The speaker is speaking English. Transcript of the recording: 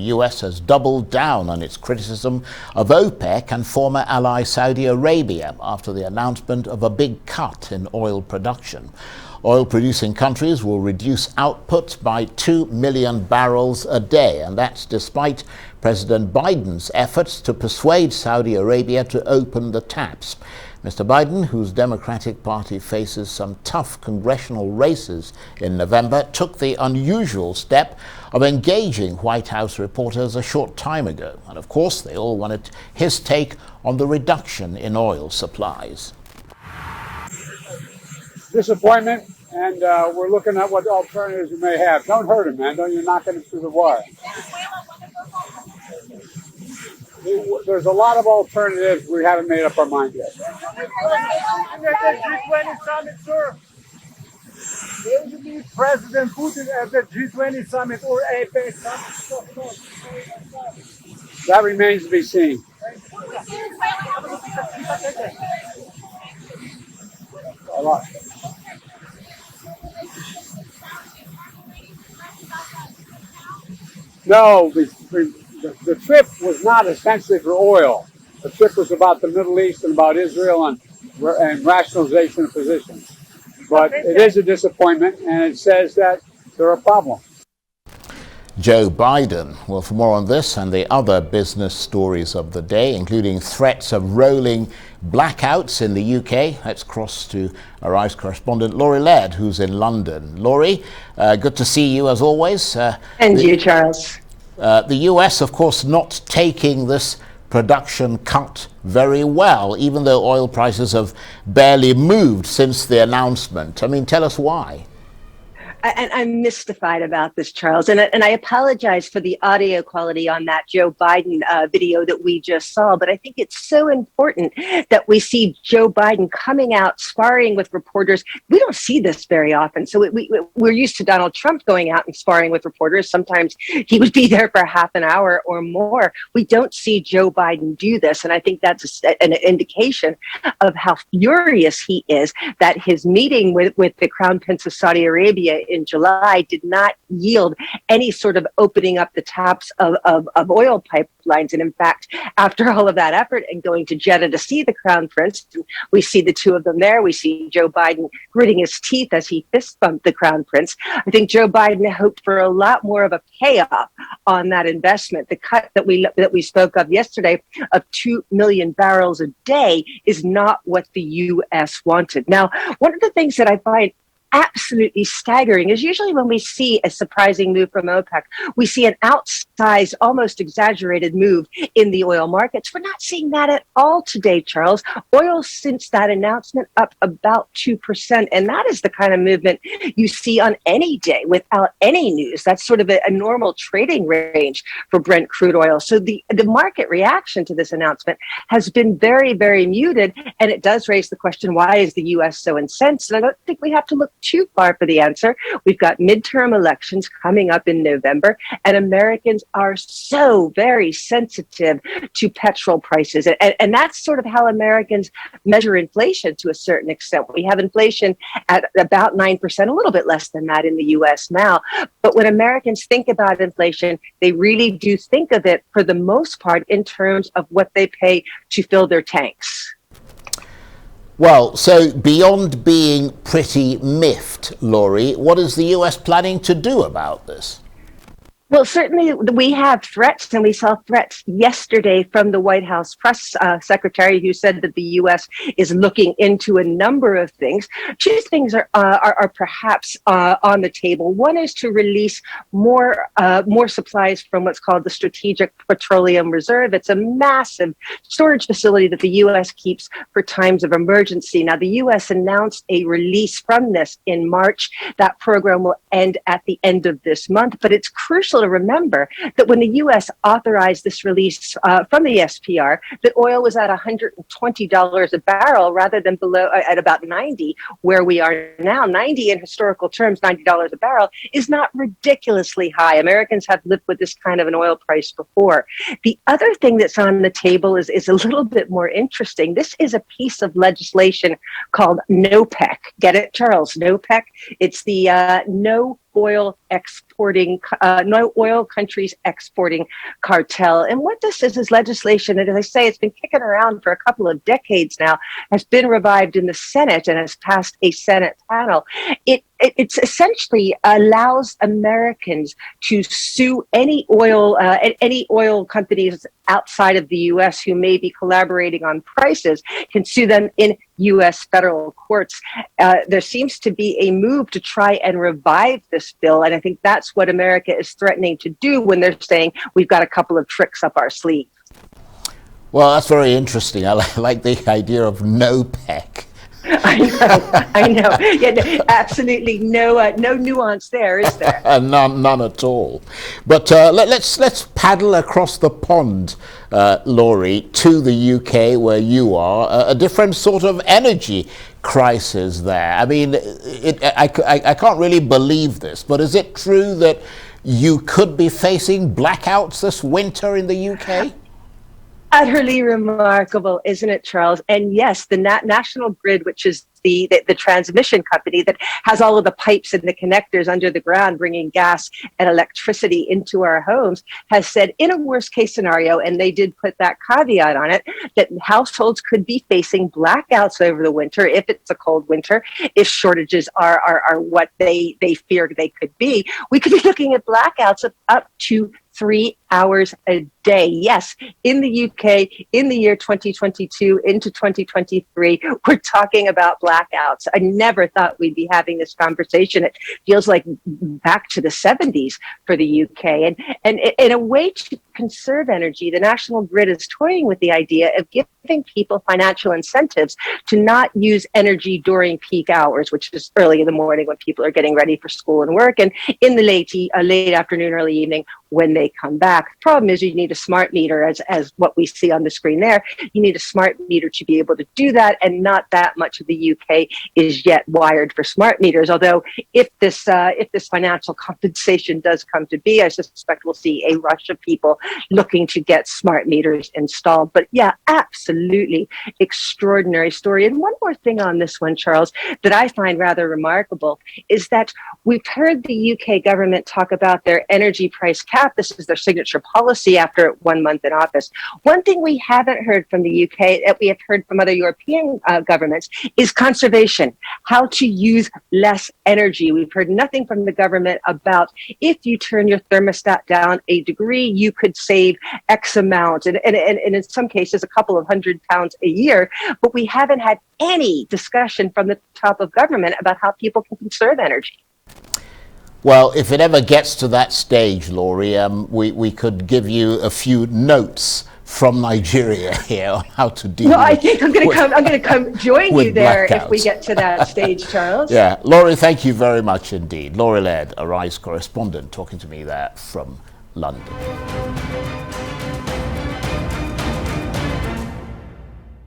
US has doubled down on its criticism of Opec and former ally Saudi Arabia after the announcement of a big cut in oil production. Oil-producing countries will reduce output by 2 million barrels a day, and that's despite President Biden's efforts to persuade Saudi Arabia to open the taps. Mr. Biden, whose Democratic Party faces some tough congressional races in November, took the unusual step of engaging White House reporters a short time ago. And of course, they all wanted his take on the reduction in oil supplies. Disappointment, and we're looking at what alternatives we may have. Don't hurt him, man. Don't you knock him through the wire. There's a lot of alternatives. We haven't made up our mind yet. G20 summit, sir. Will you meet President Putin at the G20 summit or APEC summit? That remains to be seen. A lot. No, the trip was not essentially for oil. The trip was about the Middle East and about Israel and rationalization of positions. But it is a disappointment, and it says that there are problems. Joe Biden. Well, for more on this and the other business stories of the day, including threats of rolling blackouts in the UK, let's cross to our ICE correspondent, Laurie Laird, who's in London. Laurie, good to see you as always. And you, Charles. The US, of course, not taking this production cut very well, even though oil prices have barely moved since the announcement. I mean, tell us why. And I'm mystified about this, Charles. And I apologize for the audio quality on that Joe Biden video that we just saw. But I think it's so important that we see Joe Biden coming out, sparring with reporters. We don't see this very often. So we're used to Donald Trump going out and sparring with reporters. Sometimes he would be there for half an hour or more. We don't see Joe Biden do this. And I think that's an indication of how furious he is that his meeting with the Crown Prince of Saudi Arabia in July did not yield any sort of opening up the taps of oil pipelines. And in fact, after all of that effort and going to Jeddah to see the Crown Prince, we see the two of them there. We see Joe Biden gritting his teeth as he fist bumped the Crown Prince. I think Joe Biden hoped for a lot more of a payoff on that investment. The cut that we spoke of yesterday of 2 million barrels a day is not what the U.S. wanted. Now, one of the things that I find absolutely staggering is usually when we see a surprising move from OPEC, we see an outsized, almost exaggerated move in the oil markets. We're not seeing that at all today, Charles. Oil since that announcement up about 2%. And that is the kind of movement you see on any day without any news. That's sort of a normal trading range for Brent crude oil. So the market reaction to this announcement has been very, very muted. And it does raise the question, why is the U.S. so incensed? And I don't think we have to look too far for the answer. We've got midterm elections coming up in November, and Americans are so very sensitive to petrol prices. And that's sort of how Americans measure inflation to a certain extent. We have inflation at about 9%, a little bit less than that in the US now. But when Americans think about inflation, they really do think of it, for the most part, in terms of what they pay to fill their tanks. Well, so beyond being pretty miffed, Laurie, what is the US planning to do about this? Well, certainly we have threats, and we saw threats yesterday from the White House press secretary, who said that the U.S. is looking into a number of things. Two things are perhaps on the table. One is to release more supplies from what's called the Strategic Petroleum Reserve. It's a massive storage facility that the U.S. keeps for times of emergency. Now, the U.S. announced a release from this in March. That program will end at the end of this month, but it's crucial to remember that when the U.S. authorized this release from the SPR, that oil was at $120 a barrel rather than below at about 90, where we are now. 90 in historical terms, $90 a barrel is not ridiculously high. Americans have lived with this kind of an oil price before. The other thing that's on the table is a little bit more interesting. This is a piece of legislation called NOPEC. Get it, Charles? NOPEC. It's the No no oil countries exporting cartel. And what this is legislation, and as I say, it's been kicking around for a couple of decades now, has been revived in the Senate and has passed a Senate panel. It essentially allows Americans to sue any oil companies outside of the U.S. who may be collaborating on prices, can sue them in U.S. federal courts. There seems to be a move to try and revive this bill, and I think that's what America is threatening to do when they're saying we've got a couple of tricks up our sleeve. Well, that's very interesting. I like the idea of NOPEC. I know. Yeah, no, absolutely no nuance there, is there? None at all. But let's paddle across the pond, Laurie, to the UK where you are. A different sort of energy crisis there. I mean, I can't really believe this, but is it true that you could be facing blackouts this winter in the UK? Utterly remarkable, isn't it, Charles? And yes, the National Grid, which is the transmission company that has all of the pipes and the connectors under the ground bringing gas and electricity into our homes, has said in a worst case scenario, and they did put that caveat on it, that households could be facing blackouts over the winter if it's a cold winter, if shortages are what they fear they could be. We could be looking at blackouts of up to 3 hours a day. Yes, in the UK, in the year 2022 into 2023, we're talking about blackouts. I never thought we'd be having this conversation. It feels like back to the 70s for the UK. And in a way to conserve energy, the National Grid is toying with the idea of giving people financial incentives to not use energy during peak hours, which is early in the morning when people are getting ready for school and work, and in the late afternoon, early evening when they come back. The problem is you need a smart meter, as what we see on the screen there. You need a smart meter to be able to do that, and not that much of the UK is yet wired for smart meters. Although if this financial compensation does come to be, I suspect we'll see a rush of people looking to get smart meters installed. But yeah, absolutely extraordinary story. And one more thing on this one, Charles, that I find rather remarkable is that we've heard the UK government talk about their energy price cap. This is their signature policy after 1 month in office. One thing we haven't heard from the UK that we have heard from other European governments is conservation, how to use less energy. We've heard nothing from the government about if you turn your thermostat down a degree, you could save X amount, and in some cases a couple of £100 a year. But we haven't had any discussion from the top of government about how people can conserve energy. Well, if it ever gets to that stage, Laurie, we could give you a few notes from Nigeria here on how to deal with. I think I'm going to come join you there blackouts. if we get to that stage, Charles. Yeah, Laurie, thank you very much indeed. Laurie Laird, Arise correspondent, talking to me there from London.